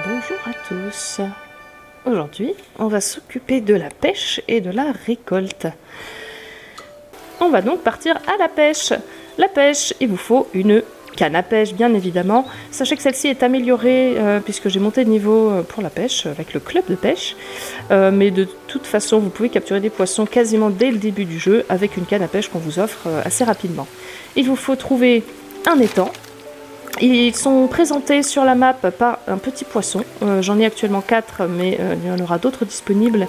Bonjour à tous. Aujourd'hui, on va s'occuper de la pêche et de la récolte. On va donc partir à la pêche. La pêche, il vous faut une canne à pêche, bien évidemment. Sachez que celle-ci est améliorée puisque j'ai monté de niveau pour la pêche avec le club de pêche. Mais de toute façon, vous pouvez capturer des poissons quasiment dès le début du jeu avec une canne à pêche qu'on vous offre assez rapidement. Il vous faut trouver un étang. Ils sont présentés sur la map par un petit poisson. J'en ai actuellement 4, mais il y en aura d'autres disponibles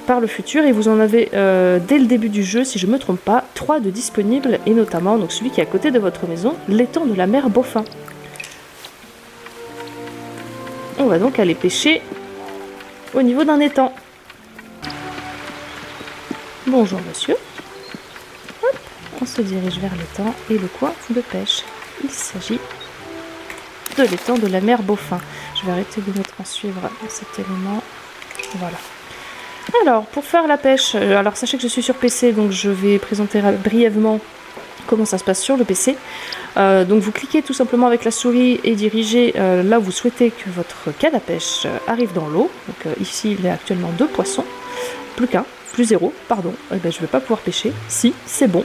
par le futur. Et vous en avez, dès le début du jeu, si je ne me trompe pas, 3 de disponibles, et notamment donc, celui qui est à côté de votre maison, l'étang de la mer Beaufin. On va donc aller pêcher au niveau d'un étang. Bonjour monsieur. Hop, on se dirige vers l'étang et le coin de pêche. Il s'agit de l'étang de la mer Beaufin. Je vais arrêter de mettre en suivre cet élément. Voilà. Alors, pour faire la pêche, alors sachez que je suis sur PC, donc je vais présenter brièvement comment ça se passe sur le PC. Donc vous cliquez tout simplement avec la souris et dirigez là où vous souhaitez que votre canne à pêche arrive dans l'eau. Donc ici, il y a actuellement 2 poissons. Plus qu'un. Plus 0, pardon, je ne vais pas pouvoir pêcher. Si, c'est bon,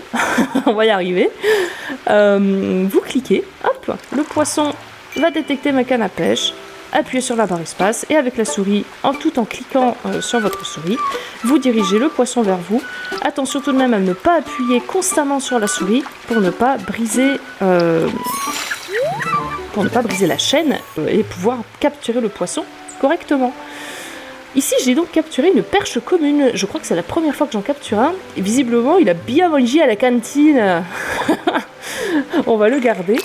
on va y arriver. Vous cliquez, hop, le poisson va détecter ma canne à pêche, appuyez sur la barre espace et avec la souris, tout en cliquant sur votre souris, vous dirigez le poisson vers vous. Attention tout de même à ne pas appuyer constamment sur la souris pour ne pas briser, la chaîne et pouvoir capturer le poisson correctement. Ici, j'ai donc capturé une perche commune. Je crois que c'est la première fois que j'en capture un. Et visiblement, il a bien mangé à la cantine. On va le garder.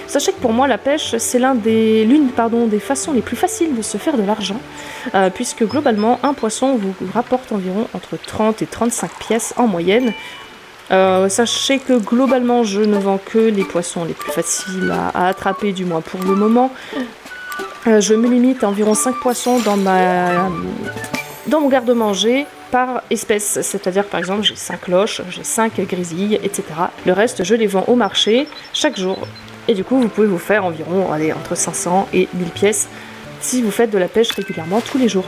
Sachez que pour moi, la pêche, c'est l'une des façons les plus faciles de se faire de l'argent. Puisque globalement, un poisson vous rapporte environ entre 30 et 35 pièces en moyenne. Sachez que globalement, je ne vends que les poissons les plus faciles à attraper, du moins pour le moment. Je me limite à environ 5 poissons dans mon garde-manger par espèce. C'est-à-dire, par exemple, j'ai 5 loches, j'ai 5 grésilles, etc. Le reste, je les vends au marché chaque jour. Et du coup, vous pouvez vous faire environ entre 500 et 1000 pièces si vous faites de la pêche régulièrement tous les jours.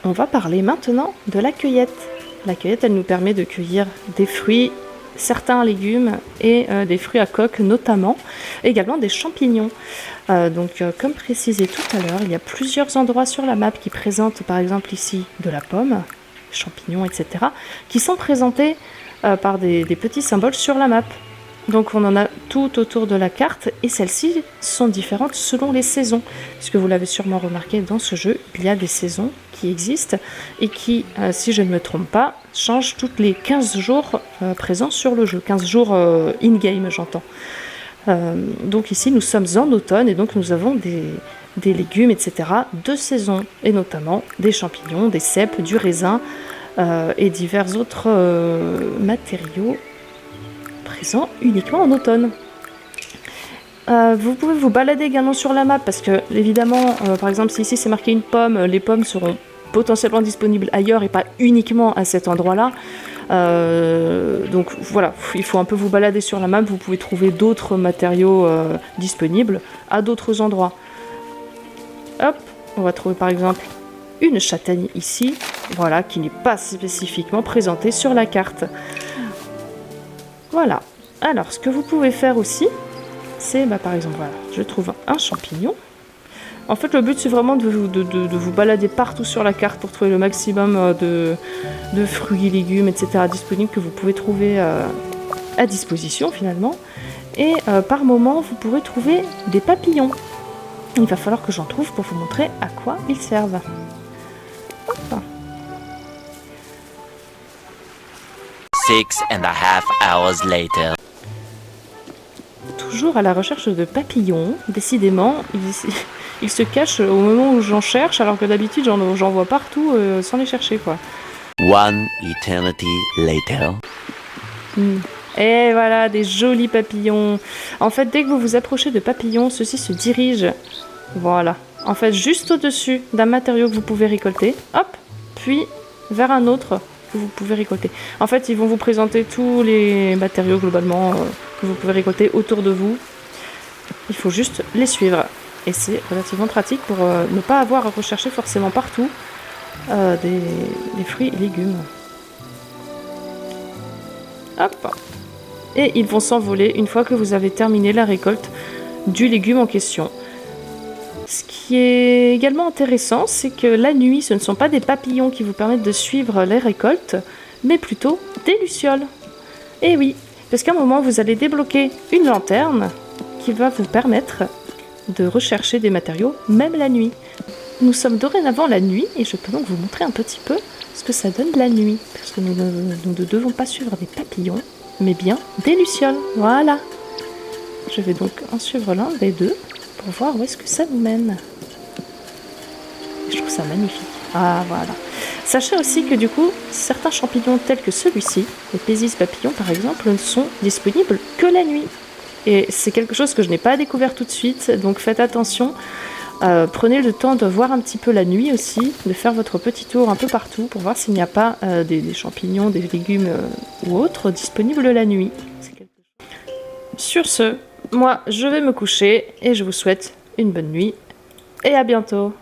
On va parler maintenant de la cueillette. La cueillette, elle nous permet de cueillir des fruits, certains légumes et des fruits à coque notamment, également des champignons. Comme précisé tout à l'heure, il y a plusieurs endroits sur la map qui présentent par exemple ici de la pomme, champignons, etc., qui sont présentés par des petits symboles sur la map. Donc on en a tout autour de la carte et celles-ci sont différentes selon les saisons. Puisque vous l'avez sûrement remarqué dans ce jeu, il y a des saisons qui existent et qui, si je ne me trompe pas, changent toutes les 15 jours présents sur le jeu. 15 jours in-game, j'entends. Donc ici, nous sommes en automne et donc nous avons des légumes, etc. de saison. Et notamment des champignons, des cèpes, du raisin et divers autres matériaux présent uniquement en automne. Vous pouvez vous balader également sur la map parce que évidemment, par exemple si ici c'est marqué une pomme, les pommes seront potentiellement disponibles ailleurs et pas uniquement à cet endroit-là. Donc voilà, il faut un peu vous balader sur la map, vous pouvez trouver d'autres matériaux disponibles à d'autres endroits. Hop, on va trouver par exemple une châtaigne ici, voilà, qui n'est pas spécifiquement présentée sur la carte. Voilà. Alors, ce que vous pouvez faire aussi, c'est, par exemple, voilà, je trouve un champignon. En fait, le but, c'est vraiment de vous balader partout sur la carte pour trouver le maximum de fruits, légumes, etc. disponibles que vous pouvez trouver à disposition, finalement. Et par moment, vous pourrez trouver des papillons. Il va falloir que j'en trouve pour vous montrer à quoi ils servent. Hop. 6.5 hours later. Toujours à la recherche de papillons. Décidément, ils se cachent au moment où j'en cherche, alors que d'habitude j'en vois partout sans les chercher, quoi. One eternity later. Et voilà, des jolis papillons. En fait, dès que vous vous approchez de papillons, ceux-ci se dirigent, voilà, en fait, juste au-dessus d'un matériau que vous pouvez récolter, hop, puis vers un autre que vous pouvez récolter. En fait, ils vont vous présenter tous les matériaux globalement que vous pouvez récolter autour de vous. il faut juste les suivre. Et c'est relativement pratique pour ne pas avoir à rechercher forcément partout des fruits et légumes. Hop. Et ils vont s'envoler une fois que vous avez terminé la récolte du légume en question. Ce qui est également intéressant, c'est que la nuit, ce ne sont pas des papillons qui vous permettent de suivre les récoltes, mais plutôt des lucioles. Et oui, parce qu'à un moment, vous allez débloquer une lanterne qui va vous permettre de rechercher des matériaux, même la nuit. Nous sommes dorénavant la nuit, et je peux donc vous montrer un petit peu ce que ça donne la nuit, parce que nous ne devons pas suivre des papillons, mais bien des lucioles. Voilà. Je vais donc en suivre l'un des deux, pour voir où est-ce que ça nous mène. Et je trouve ça magnifique. Ah, voilà. Sachez aussi que du coup, certains champignons tels que celui-ci, les Pésis papillons par exemple, ne sont disponibles que la nuit. Et c'est quelque chose que je n'ai pas découvert tout de suite, donc faites attention. Prenez le temps de voir un petit peu la nuit aussi, de faire votre petit tour un peu partout pour voir s'il n'y a pas des champignons, des légumes ou autres disponibles la nuit. Sur ce, moi je vais me coucher et je vous souhaite une bonne nuit et à bientôt.